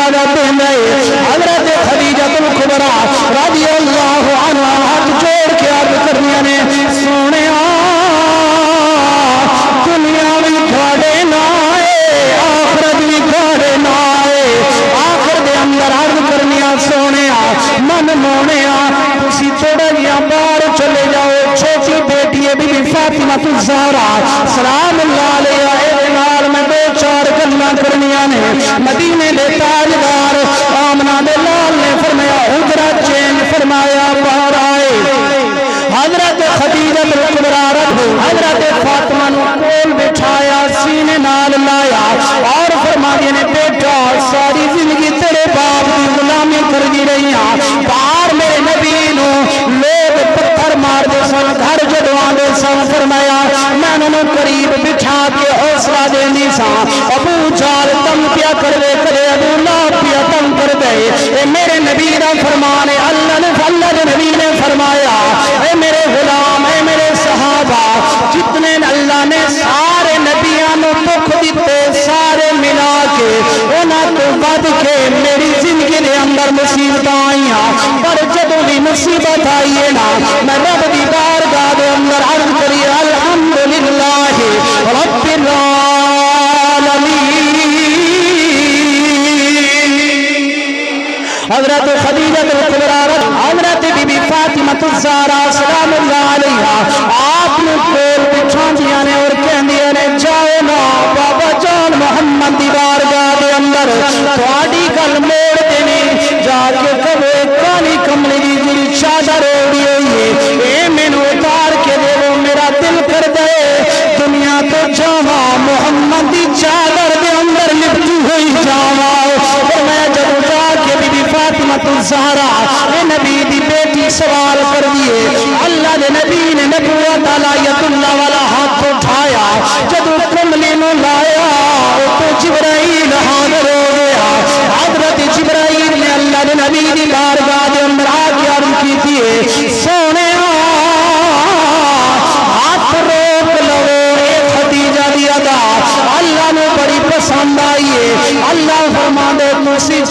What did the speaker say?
اجازت دے حضرت خدیجہ الکبریٰ رضی اللہ عنہا ہاتھ جوڑ کے عرض کرنی نے سونیا دنیا بھی تھوڑے نہ آئے آخرت بھی تھوڑے نہ آئے آخر دے اندر عرض کرنی سونیا من مونیا تسی تھوڑا جہاں باہر چلے جاؤ چھوٹی بیٹی ہے بی بی فاطمہ الزہرا سلام اللہ علیہ نال میں دو چار گلاں کرنیاں نے مدینے دے تاجدار آمنہ دے لال نے فرمایا حجرہ چینج فرمایا باہر آئے حضرت خدیجہ الکبریٰ حضرت فاطمہ نو کول بٹھایا سینے نال لایا اور فرمایا نے بیٹا ساری زندگی تیرے باپ کی غلامی کر دی رہی ہیں باہر میرے نبی نو لوگ پتھر مار دے سن گھر جدوان دے سن فرمایا میں نے قریب بٹھا کے حوصلہ دینی سا ابو جال تم پیا کر دے کرے ابو لاب پیا تم کر دے اے میرے نبی دا فرمانے اللہ دے نبی نے فرمایا اے میرے غلام اے میرے صحابہ جتنے اللہ نے سارے نبیانوں دکھ دیتے سارے ملا کے اونا تو بد کے میری زندگی دے اندر مصیبت آئیاں پر جدو بھی مصیبت آئیے نا میں رب دی بارگاہ دے اندر عرض کری الحمدللہ رب العالمین حضرت خدیجہ الکبریٰ حضرت بی بی فاطمہ الزہرا سلام اللہ علیہ آپ نے کول بچھاں دیا نے اور کہن دیا نے جاؤ نا بابا جان محمد دی بارگاہ دے اندر تھوڑی گل موڑ دینے جا کے کبے کانی کملی دی جی چادر اوڑی ہوئی ہے اے میں نو اتار کے دے وہ میرا دل کر دے دنیا تو جاوا محمد دی چادر دے اندر لپٹی ہوئی جاوا اور میں جب جا کے بی بی فاطمہ الزہرا اے نبی دی بیٹی سوال کر دیے اللہ دے نبی نے نبوت علیت اللہ والا ہاتھ اٹھایا جب کملی نو لایا تو جبرائیل حاضر ہو گیا حضرت جبرائیل نے اللہ دے نبی دی بارگاہ دے اندر آگے عرض کی تھی سونے ہاتھ روک لو اے خدیجہ دی ادا اللہ نے بڑی پسند آئیے اللہ فرما دے تسی